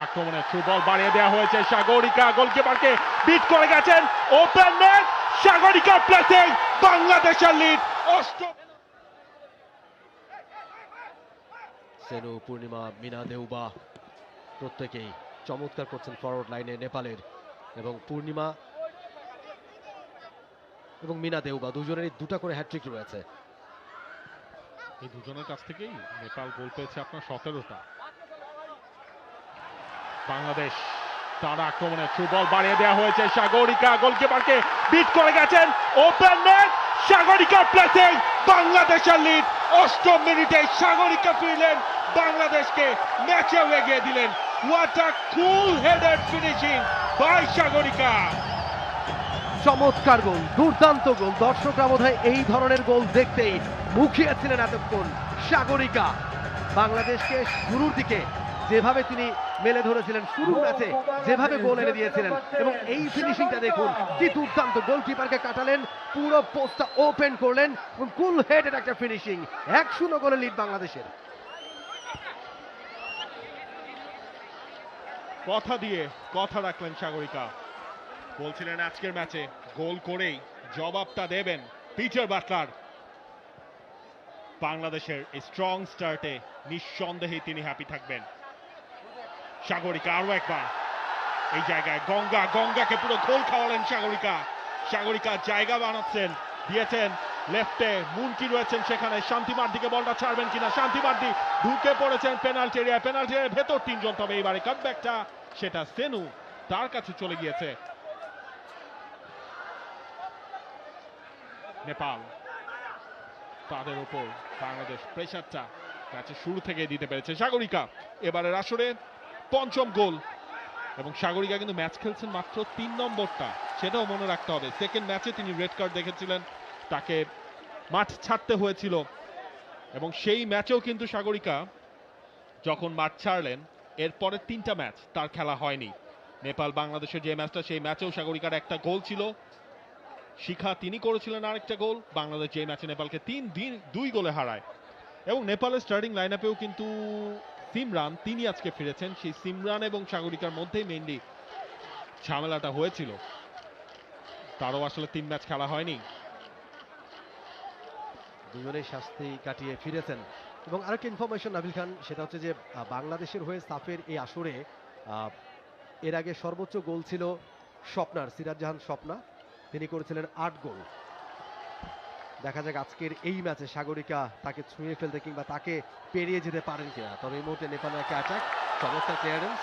আক্রমণে through ball বাড়িয়ে দেওয়া হয়েছে সাগরিকা গোলকিপারকে বিট করে গেছেন ওপেন নেট সাগরিকা প্লেসিং বাংলাদেশের লিড অষ্টম। সেনু, পূর্ণিমা, মিনা দেউবা প্রত্যেকেই চমৎকার করছেন ফরওয়ার্ড লাইনে নেপালের, এবং পূর্ণিমা এবং মিনা দেউবা দুজনেরই দুটা করে হ্যাট্রিক রয়েছে। এই দুজনের কাছ থেকেই নেপাল গোল পেয়েছে আপনার 17টা। বাংলাদেশ তার আক্রমণে থ্রু বল বাড়িয়ে দেওয়া হয়েছে সাগরিকা গোলকিপারকে বিট করে গেছেন ওপেন নেট সাগরিকা প্লেসিং বাংলাদেশের লিড অষ্টম মিনিটে সাগরিকা ফিরলেন বাংলাদেশকে ম্যাচেও এগিয়ে দিলেন। What a cool headed finishing by Sagarika. চমৎকার গোল, দুর্দান্ত গোল। দর্শকরা বোধহয় এই ধরনের গোল দেখতেই মুখিয়েছিলেন এতক্ষণ। সাগরিকা বাংলাদেশকে শুরুর দিকে যেভাবে তিনি মেলে ধরেছিলেন, শুরুর ম্যাচে যেভাবে গোল এনে দিয়েছিলেন, এবং এই ফিনিশিংটা দেখুন কি দুর্দান্ত। গোলকিপারকে কাটালেন, পুরো পোস্টটা ওপেন করলেন এবং কুল হেডেড একটা ফিনিশিং। 1-0 গোলে লিড বাংলাদেশের। কথা দিয়ে কথা রাখলেন সাগরিকা, বলছিলেন আজকের ম্যাচে গোল করেই জবাবটা দেবেন পিটার বাটলার। বাংলাদেশের এই স্ট্রং স্টার্টে নিঃসন্দেহে তিনি হ্যাপি থাকবেন। সাগরিকা আরো একবার এই জায়গায় গঙ্গাকে পুরো গোল খাওয়ালেন সাগরিকা। সাগরিকা জায়গা বানাচ্ছেন, দিয়েছেন লেফটে, মুনকি রয়েছেন সেখানে। শান্তিমার দিকে বলটা ছাড়বেন কিনা, শান্তিমার্দি ঢুকে পড়েছেন পেনাল্টি এরিয়ায়, পেনাল্টি এরিয়ার ভেতর তিনজন, তবে এইবারে কাটব্যাকটা সেটা সেনু তার কাছে চলে গিয়েছে। নেপাল তাদের উপর বাংলাদেশ প্রেসারটা ম্যাচের শুরু থেকে দিতে পেরেছে। সাগরিকা এবারের আসরে 5ম গোল, এবং সাগরিকা কিন্তু ম্যাচ খেলছেন মাত্র 3 নম্বরটা, সেটাও মনে রাখতে হবে। সেকেন্ড ম্যাচে তিনি রেড কার্ড দেখেছিলেন, তাকে মাঠ ছাড়তে হয়েছিল, এবং সেই ম্যাচেও কিন্তু সাগরিকা যখন মাঠ ছাড়লেন এরপরে 3টা ম্যাচ তার খেলা হয়নি। নেপাল বাংলাদেশের যে ম্যাচটা, সেই ম্যাচেও সাগরিকার একটা গোল ছিল, শিখা তিনি করেছিলেন আরেকটা গোল। বাংলাদেশ যে ম্যাচে নেপালকে 2 গোলে হারায়, এবং নেপালের স্টার্টিং লাইন আপেও কিন্তু সিমরান তিনি আজকে ফিরেছেন। সেই সিমরান এবং সাগরিকার মধ্যেই মেইনলি ঝামেলাটা হয়েছিল, তারও আসলে 3 ম্যাচ খেলা হয়নি। দুজনেই শাস্তি কাটিয়ে ফিরেছেন। এবং আরেকটা ইনফরমেশন নাবিল খান, সেটা হচ্ছে যে বাংলাদেশের হয়ে সাফের এই আসরে এর আগে সর্বোচ্চ গোল ছিল স্বপ্নার, সিরাজ জাহান স্বপ্না, তিনি করেছিলেন 8 গোল। দেখা যাক আজকের এই ম্যাচে সাগরিকা তাকে ছুঁয়ে ফেলতে কিংবা তাকে পেরিয়ে যেতে পারেন কিনা। তবে এই মুহূর্তে নেপালের একটা অ্যাটাক, চমৎকার ক্লিয়ারেন্স,